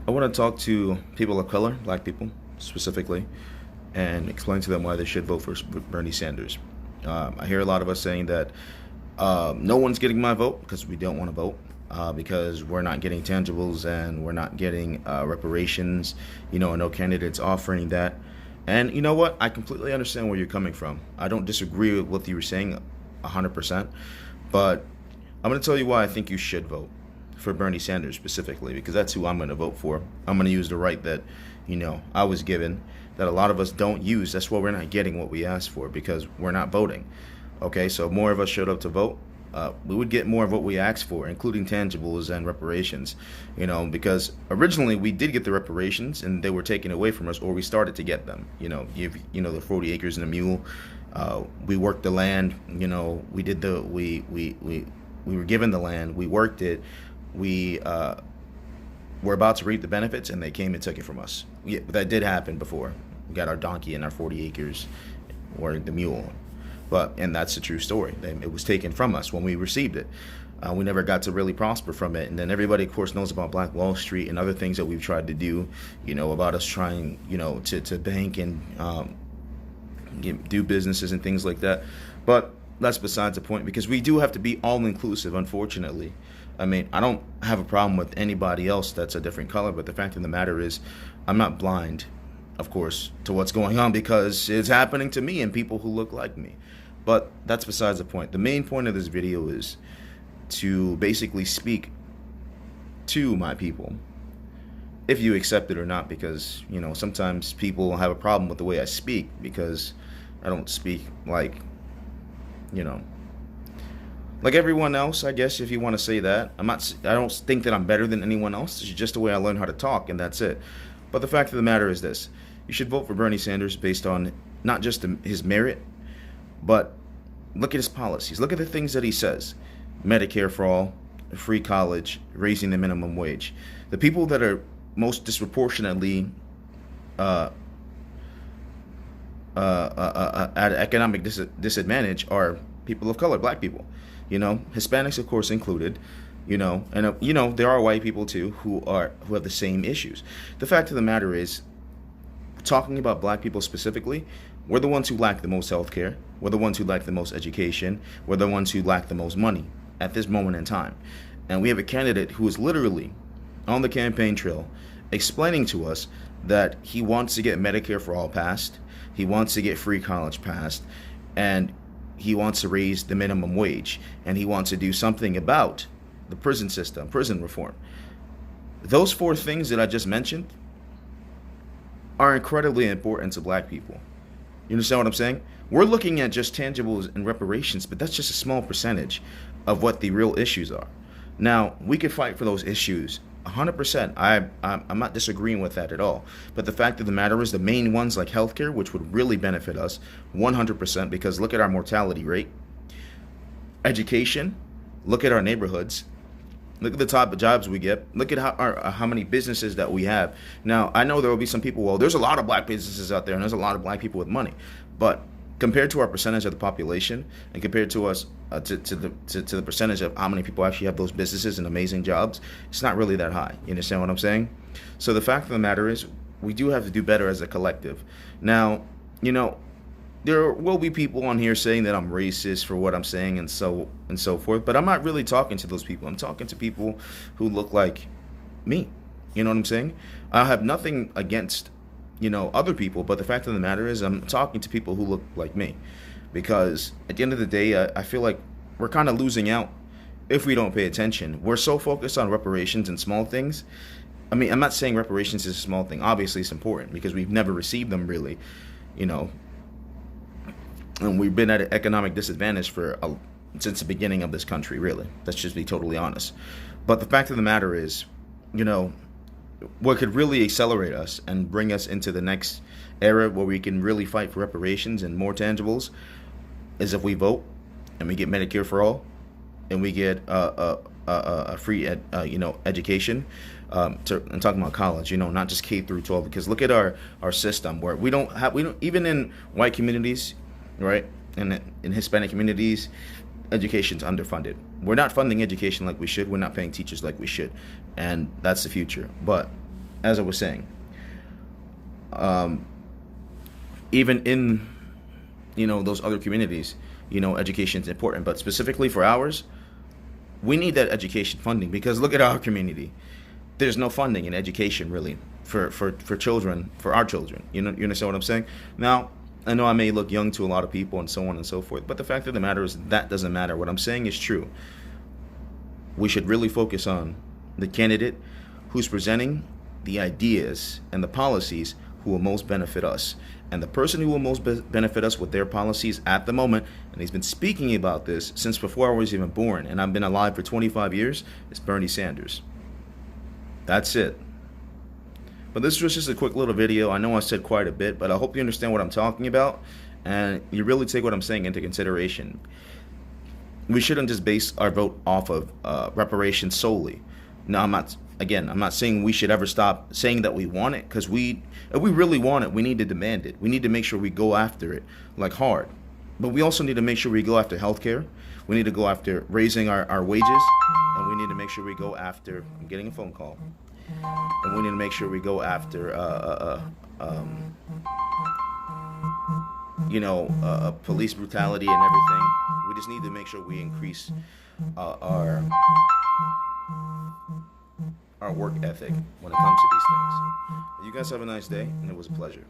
I want to talk to people of color, black people specifically, and explain to them why they should vote for Bernie Sanders. I hear a lot of us saying that no one's getting my vote because we don't want to vote, because we're not getting tangibles and we're not getting reparations. No candidates offering that. And you know what? I completely understand where you're coming from. I don't disagree with what you were saying 100%, but I'm going to tell you why I think you should vote for Bernie Sanders specifically, because that's who I'm going to vote for. I'm going to use the right that, I was given, that a lot of us don't use. That's why we're not getting what we asked for, because we're not voting. Okay, so if more of us showed up to vote, we would get more of what we asked for, including tangibles and reparations. Because originally we did get the reparations and they were taken away from us, or we started to get them. The 40 acres and a mule. We worked the land. We did we were given the land. We worked it. We were about to reap the benefits, and they came and took it from us. Yeah, that did happen before. We got our donkey and our 40 acres, or the mule. And that's a true story. It was taken from us when we received it. We never got to really prosper from it. And then everybody, of course, knows about Black Wall Street and other things that we've tried to do, about us trying, to bank and do businesses and things like that. But that's besides the point, because we do have to be all-inclusive, unfortunately. I don't have a problem with anybody else that's a different color, but the fact of the matter is I'm not blind, of course, to what's going on, because it's happening to me and people who look like me. But that's besides the point. The main point of this video is to basically speak to my people, if you accept it or not, because, sometimes people have a problem with the way I speak, because I don't speak like everyone else, I guess, if you want to say that. I don't think that I'm better than anyone else. It's just the way I learned how to talk, and that's it. But the fact of the matter is this: you should vote for Bernie Sanders based on not just his merit, but look at his policies. Look at the things that he says: Medicare for all, free college, raising the minimum wage. The people that are most disproportionately at economic disadvantage are people of color, black people. Hispanics, of course, included. And there are white people too who have the same issues. The fact of the matter is, talking about black people specifically, we're the ones who lack the most health care. We're the ones who lack the most education. We're the ones who lack the most money at this moment in time. And we have a candidate who is literally on the campaign trail explaining to us that he wants to get Medicare for all passed. He wants to get free college passed. And he wants to raise the minimum wage. And he wants to do something about the prison system, prison reform. Those four things that I just mentioned are incredibly important to black people. You understand what I'm saying? We're looking at just tangibles and reparations, but that's just a small percentage of what the real issues are. Now, we could fight for those issues 100%. I'm not disagreeing with that at all. But the fact of the matter is, the main ones like healthcare, which would really benefit us 100%, because look at our mortality rate. Education, look at our neighborhoods. Look at the type of jobs we get. Look at how many businesses that we have. Now, I know there will be some people, well, there's a lot of black businesses out there and there's a lot of black people with money. But compared to our percentage of the population, and compared to us to the percentage of how many people actually have those businesses and amazing jobs, it's not really that high. You understand what I'm saying? So the fact of the matter is, we do have to do better as a collective. Now, there will be people on here saying that I'm racist for what I'm saying and so forth, but I'm not really talking to those people. I'm talking to people who look like me. You know what I'm saying? I have nothing against other people, but the fact of the matter is, I'm talking to people who look like me, because at the end of the day, I feel like we're kind of losing out if we don't pay attention. We're so focused on reparations and small things. I'm not saying reparations is a small thing. Obviously, it's important because we've never received them really, and we've been at an economic disadvantage since the beginning of this country, really. Let's just be totally honest. But the fact of the matter is, what could really accelerate us and bring us into the next era where we can really fight for reparations and more tangibles is if we vote and we get Medicare for all, and we get a free education. I'm talking about college, not just K through 12, because look at our system where we don't even in white communities, right, and in Hispanic communities, education's underfunded. We're not funding education like we should. We're not paying teachers like we should, and that's the future. But as I was saying, um, even in those other communities, education is important, but specifically for ours, we need that education funding, because look at our community. There's no funding in education really for children, for our children. You understand what I'm saying? Now, I know I may look young to a lot of people and so on and so forth, but the fact of the matter is that doesn't matter. What I'm saying is true. We should really focus on the candidate who's presenting the ideas and the policies who will most benefit us. And the person who will most benefit us with their policies at the moment, and he's been speaking about this since before I was even born, and I've been alive for 25 years, is Bernie Sanders. That's it. But this was just a quick little video. I know I said quite a bit, but I hope you understand what I'm talking about, and you really take what I'm saying into consideration. We shouldn't just base our vote off of reparations solely. Now, I'm not saying we should ever stop saying that we want it, because if we really want it, we need to demand it. We need to make sure we go after it like hard. But we also need to make sure we go after healthcare. We need to go after raising our wages, and we need to make sure we go after, I'm getting a phone call, and we need to make sure we go after police brutality and everything. We just need to make sure we increase our work ethic when it comes to these things. You guys have a nice day, and it was a pleasure.